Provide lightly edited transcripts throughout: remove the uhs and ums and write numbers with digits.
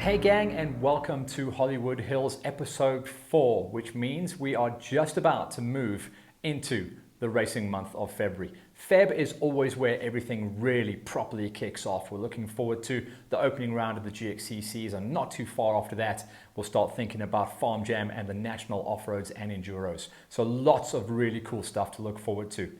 Hey gang, and welcome to Hollywood Hills episode 4, which means we are just about to move into the racing month of February. Feb is always where everything really properly kicks off. We're looking forward to the opening round of the GXCCs, and not too far after that, we'll start thinking about Farm Jam and the National Off-Roads and Enduros. So lots of really cool stuff to look forward to.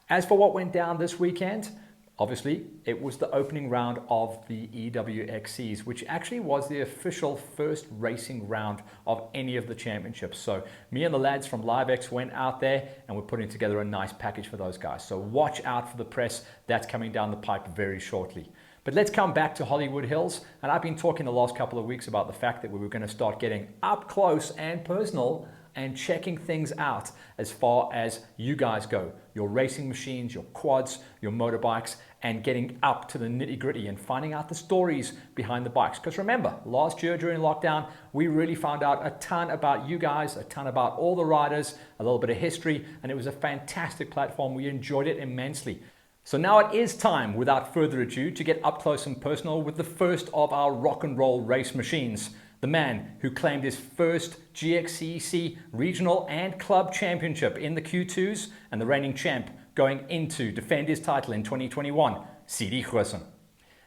As for what went down this weekend, obviously, it was the opening round of the EWXCs, which actually was the official first racing round of any of the championships. So me and the lads from LiveX went out there and we're putting together a nice package for those guys. So watch out for the press. That's coming down the pipe very shortly. But let's come back to Hollywood Hills. And I've been talking the last couple of weeks about the fact that we were going to start getting up close and personal and checking things out as far as you guys go. Your racing machines, your quads, your motorbikes, and getting up to the nitty-gritty and finding out the stories behind the bikes. Because remember, last year during lockdown, we really found out a ton about you guys, a ton about all the riders, a little bit of history, and it was a fantastic platform. We enjoyed it immensely. So now it is time, without further ado, to get up close and personal with the first of our rock and roll race machines. The man who claimed his first GXCC regional and club championship in the Q2s and the reigning champ going into defend his title in 2021, CD Goosen.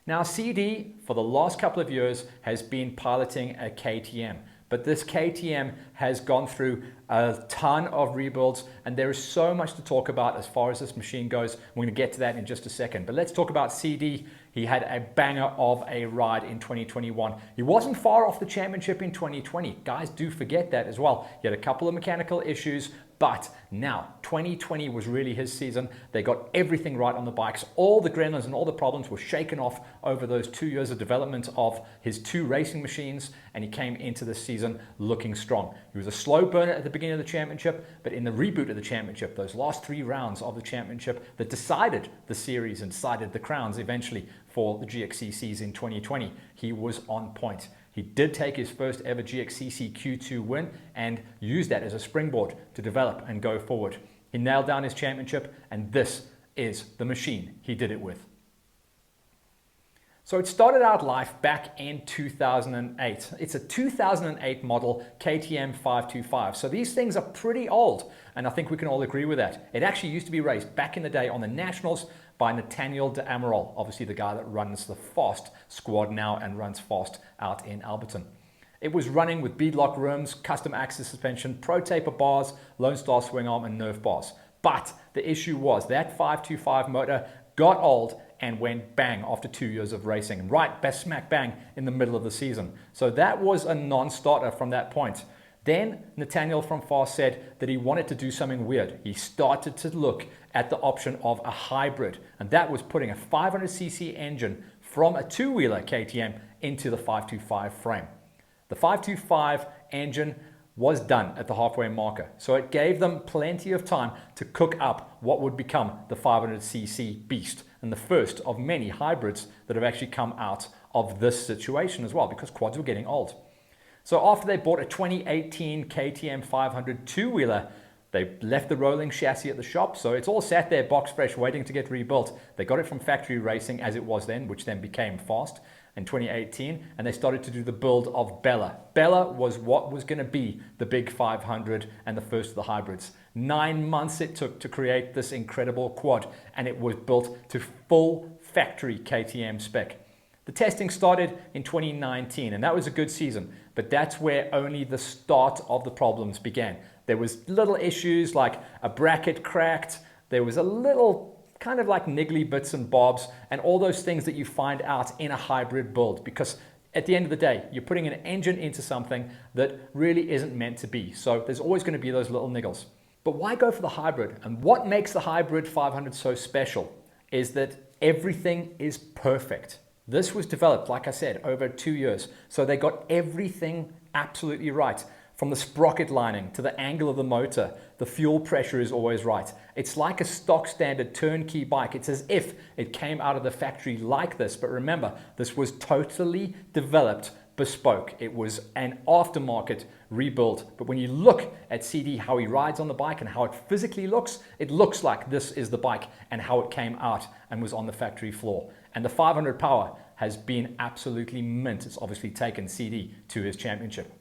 Now CD, for the last couple of years, has been piloting a KTM. But this KTM has gone through a ton of rebuilds, and there is so much to talk about as far as this machine goes. We're going to get to that in just a second. But let's talk about CD. He had a banger of a ride in 2021. He wasn't far off the championship in 2020. Guys do forget that as well. He had a couple of mechanical issues, but now 2020 was really his season. They got everything right on the bikes. All the gremlins and all the problems were shaken off over those 2 years of development of his two racing machines, and he came into the season looking strong. He was a slow burner at the beginning of the championship, but in the reboot of the championship, those last 3 rounds of the championship that decided the series and decided the crowns eventually for the GXCCs in 2020, he was on point. He did take his first ever GXCC Q2 win and used that as a springboard to develop and go forward. He nailed down his championship, and this is the machine he did it with. So it started out life back in 2008. It's a 2008 model KTM 525. So these things are pretty old, and I think we can all agree with that. It actually used to be raced back in the day on the Nationals by Nathaniel de Amaral, obviously the guy that runs the Fast squad now and runs Fast out in Alberton. It was running with beadlock rims, custom axis suspension, pro taper bars, Lone Star swing arm, and Nerf bars. But the issue was that 525 motor got old and went bang after 2 years of racing, right best smack bang in the middle of the season. So that was a non-starter from that point. Then Nathaniel from Fast said that he wanted to do something weird. He started to look at the option of a hybrid, and that was putting a 500cc engine from a two-wheeler KTM into the 525 frame. The 525 engine was done at the halfway marker, so it gave them plenty of time to cook up what would become the 500cc beast, and the first of many hybrids that have actually come out of this situation as well, because quads were getting old. So after they bought a 2018 KTM 500 two-wheeler, they left the rolling chassis at the shop, so it's all sat there box fresh waiting to get rebuilt. They got it from factory racing as it was then, which then became Fast in 2018, and they started to do the build of Bella. Bella was what was going to be the big 500 and the first of the hybrids. 9 months it took to create this incredible quad, and it was built to full factory KTM spec. The testing started in 2019, and that was a good season, but that's where only the start of the problems began. There was little issues like a bracket cracked, there was a little kind of like niggly bits and bobs, and all those things that you find out in a hybrid build, because at the end of the day, you're putting an engine into something that really isn't meant to be. So there's always going to be those little niggles. But why go for the hybrid? And what makes the hybrid 500 so special is that everything is perfect. This was developed, like I said, over 2 years. So they got everything absolutely right. From the sprocket lining to the angle of the motor, the fuel pressure is always right. It's like a stock standard turnkey bike. It's as if it came out of the factory like this. But remember, this was totally developed bespoke. It was an aftermarket rebuild. But when you look at CD, how he rides on the bike and how it physically looks, it looks like this is the bike and how it came out and was on the factory floor. And the 500 power has been absolutely mint. It's obviously taken CD to his championship.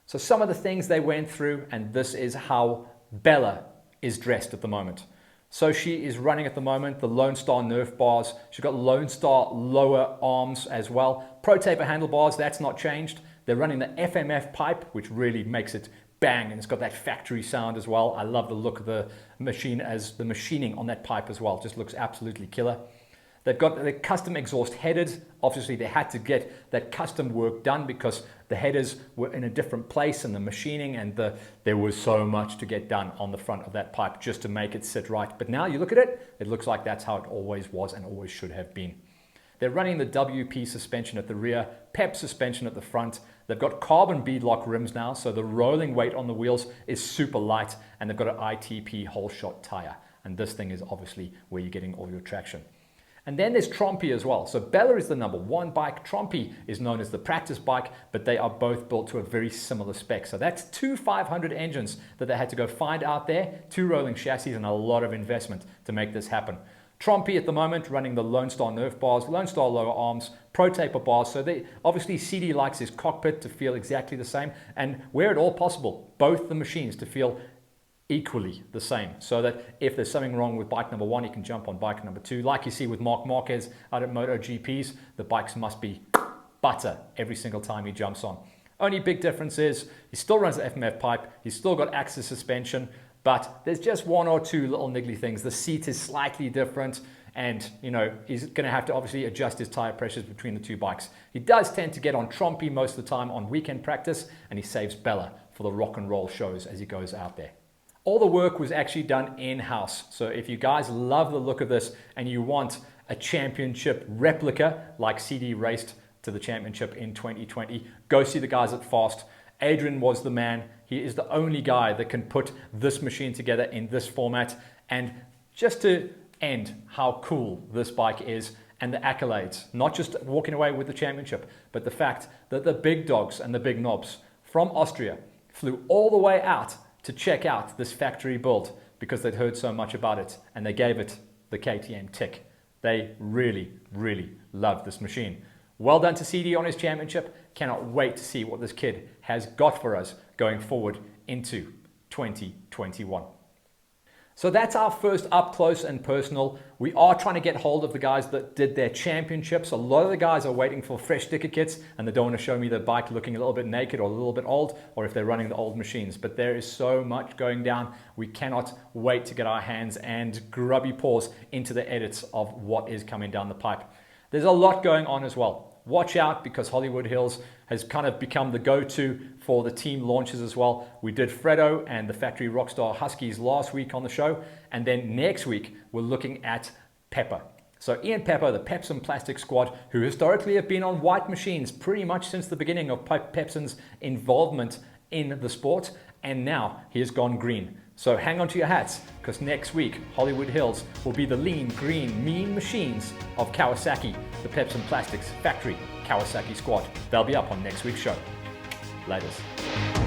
So some of the things they went through, and this is how Bella is dressed at the moment. So she is running at the moment the Lone Star Nerf bars. She's got Lone Star lower arms as well. Pro Taper handlebars, that's not changed. They're running the FMF pipe, which really makes it bang, and it's got that factory sound as well. I love the look of the machine, as the machining on that pipe as well. Just looks absolutely killer. They've got the custom exhaust headers. Obviously, they had to get that custom work done because the headers were in a different place and the machining, and there was so much to get done on the front of that pipe just to make it sit right. But now you look at it, it looks like that's how it always was and always should have been. They're running the WP suspension at the rear, PEP suspension at the front. They've got carbon beadlock rims now, so the rolling weight on the wheels is super light, and they've got an ITP whole shot tire. And this thing is obviously where you're getting all your traction. And then there's Trompy as well. So Bella is the number one bike. Trompy is known as the practice bike, but they are both built to a very similar spec. So that's two 500 engines that they had to go find out there, two rolling chassis, and a lot of investment to make this happen. Trompy at the moment running the Lone Star Nerf bars, Lone Star lower arms, Pro Taper bars. So they obviously CD likes his cockpit to feel exactly the same, and where at all possible, both the machines to feel equally the same, so that if there's something wrong with bike number one, you can jump on bike number two. Like you see with Marc Marquez out at MotoGPs, the bikes must be butter every single time he jumps on. Only big difference is he still runs the FMF pipe, he's still got Axis suspension, but there's just one or two little niggly things. The seat is slightly different, and he's going to have to obviously adjust his tire pressures between the two bikes. He does tend to get on Trompy most of the time on weekend practice, and he saves Bella for the rock and roll shows as he goes out there. All the work was actually done in-house. So if you guys love the look of this and you want a championship replica like CD raced to the championship in 2020, go see the guys at Fast. Adrian was the man. He is the only guy that can put this machine together in this format. And just to end how cool this bike is and the accolades, not just walking away with the championship, but the fact that the big dogs and the big knobs from Austria flew all the way out to check out this factory build because they'd heard so much about it, and they gave it the KTM tick. They really, really loved this machine. Well done to CD on his championship. Cannot wait to see what this kid has got for us going forward into 2021. So that's our first up close and personal. We are trying to get hold of the guys that did their championships. A lot of the guys are waiting for fresh sticker kits, and they don't want to show me their bike looking a little bit naked or a little bit old, or if they're running the old machines. But there is so much going down. We cannot wait to get our hands and grubby paws into the edits of what is coming down the pipe. There's a lot going on as well. Watch out, because Hollywood Hills has kind of become the go-to for the team launches as well. We did Fredo and the Factory Rockstar Huskies last week on the show, and then next week we're looking at Pepper. So Ian Pepper, the Pepson Plastic Squad, who historically have been on white machines pretty much since the beginning of Pepson's involvement in the sport, and now he has gone green. So hang on to your hats, because next week Hollywood Hills will be the lean, green, mean machines of Kawasaki, the Pepson Plastics Factory Kawasaki Squad. They'll be up on next week's show. Laters.